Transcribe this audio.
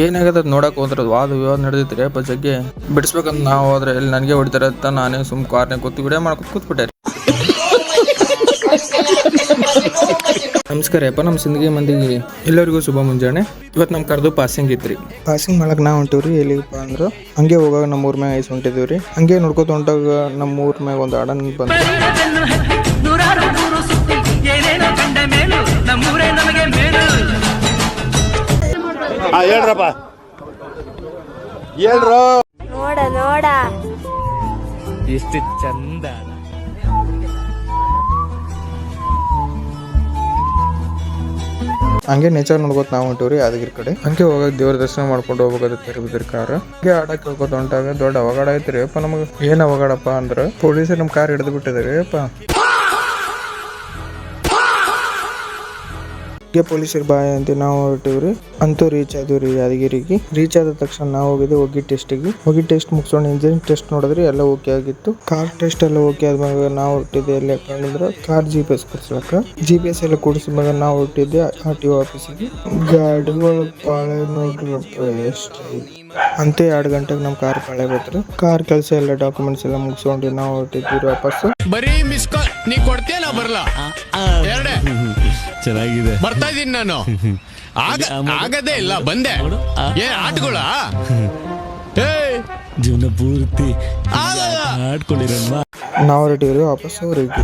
ಏನಾಗದ ನೋಡಕ್ ಹೋದ್ರೆ ವಾದ ವಿವಾದ ನಡೆದಿತ್ತು ಅಪ್ಪ ಜಗ್ಗೆ ಬಿಡಿಸ್ಬೇಕಂತ ನಾವು ಹೋದ್ರೆ ಇಲ್ಲಿ ನನಗೆ ಹೊಡಿತಾರೆ ಅಂತ ನಾನೇ ಸುಮ್ ಕಾರ್ನಾಗ ಕೂತು ವಿಡಿಯೋ ಮಾಡ್ಕೊತ ಕೂತ್ಬಿಟ್ಟೆ. ನಮಸ್ಕಾರ ಅಪ್ಪ, ನಮ್ಮ ಸಿಂದಗಿ ಮಂದಿಗೆ ಎಲ್ಲರಿಗೂ ಶುಭ ಮುಂಜಾನೆ. ಇವತ್ತು ನಮ್ಮ ಕರೆದು ಪಾಸಿಂಗ್ ಇತ್ರಿ. ಪಾಸಿಂಗ್ ಮಾಡಕ್ ನಾವು ಹೊಂಟಿವ್ರಿ. ಎಲ್ಲಿಗಪ್ಪ ಅಂದ್ರೆ ಹಂಗೆ ಹೋಗಾಗ ನಮ್ಮ ಊರ್ ಮ್ಯಾಗ ಐಸ್ ಹೊಂಟಿದ್ವಿ. ಹಂಗೆ ನೋಡ್ಕೊತ ಹೊಂಟಾಗ ನಮ್ಮ ಊರ್ ಮ್ಯಾಗ ಒಂದು ಆಡನ್ ಬಂತು. ಹೇಳ್ರಪ್ಪ ಹೇಳ್ರ ನೋಡ ನೋಡ ಎಷ್ಟು ಚಂದ. ಹಂಗೆ ನೇಚರ್ ನೋಡ್ಕೊತ ನಾವು ಹೊಂಟಿವ್ರಿ ಯಾದಗಿರಿ ಕಡೆ. ಹಂಗೆ ಹೋಗಾಗ ದೇವ್ರ ದರ್ಶನ ಮಾಡ್ಕೊಂಡು ಹೋಗ್ಬೇಕಾದ್ರೆ ಕಾರ್ ಹಂಗೆ ಆಡಕ್ ಹೋಗ್ಕೊತ ಹೊಂಟಾಗ ದೊಡ್ಡ ಅವಘಡ ಐತ್ರಿ ಅಪ್ಪ. ನಮಗ ಏನ್ ಅವಘಡಪ್ಪ ಅಂದ್ರ ಪೊಲೀಸರು ನಮ್ ಕಾರ್ ಹಿಡಿದು ಬಿಟ್ಟಿದಾರೆ ಅಪ್ಪ. ಹಂಗೆ ಪೊಲೀಸರು ಬಾಯ್ ಅಂತ ನಾವು ಹೊರಟಿವ್ರಿ. ಅಂತೂ ರೀಚ್ ಆದಿವ್ರಿ ಯಾದಗಿರಿಗೆ. ರೀಚ್ ಆದ ತಕ್ಷಣ ನಾವು ಹೋಗಿ ಟೆಸ್ಟ್ ಮುಗಿಸೋಣ. ಇಂಜಿನ್ ಟೆಸ್ಟ್ ನೋಡಿದ್ರಿ ಎಲ್ಲ ಓಕೆ ಆಗಿತ್ತು. ಕಾರ್ ಟೆಸ್ಟ್ ಎಲ್ಲ ಓಕೆ ಆದ್ಮ್ಯಾಗ ನಾವು ಹೊರಟಿದ್ದೆ ಎಲ್ಲ ಕಂಡಿದ್ರ ಕಾರ್ GPS ಕೊಡ್ಸಲಕ್ಕ. GPS ಎಲ್ಲ ಕೊಡಿಸಿದ್ಮ್ಯಾಗ ನಾವು ಹೊರಟಿದ್ದೆ RTO ಆಫೀಸಿಗೆ. ಗಾಡಿಗಳು ಪಾಳೆ ನೋಡ್ರಪ್ಪ ಎಷ್ಟು ಅಂತೆ 2 ಗಂಟೆಗೆ ನಮ್ಮ ಕಾರ್ ಪಾಳೆ ಬತ್ರಿ. ಕಾರ್ ಕೆಲಸ ಎಲ್ಲ ಡಾಕ್ಯುಮೆಂಟ್ಸ್ ಎಲ್ಲ ಮುಗಿಸ್ಕೊಂಡು ನಾವು ಹೊರಟಿದ್ವಿ ವಾಪಸ್. ಬರೀ ಮಿಸ್ ಕಾಲ್ ನೀ ಕೊಡ್ತೀಯ ನಾ ಬರಲ್ಲ. ಎರಡೇ ಚೆನ್ನಾಗಿದೆ. ಬರ್ತಾ ಇದೀನಿ ನಾನು. ಆಗದೇ ಇಲ್ಲ ಬಂದೆ. ಏನ್ ಆಟಗಳ ಜೀವನ ಪೂರ್ತಿ ಆಡ್ಕೊಂಡಿರಲ್ವಾ. ನಾವು ಹೊರಟಿವ್ರಿ ವಾಪಸ್ ಊರಿಗೆ.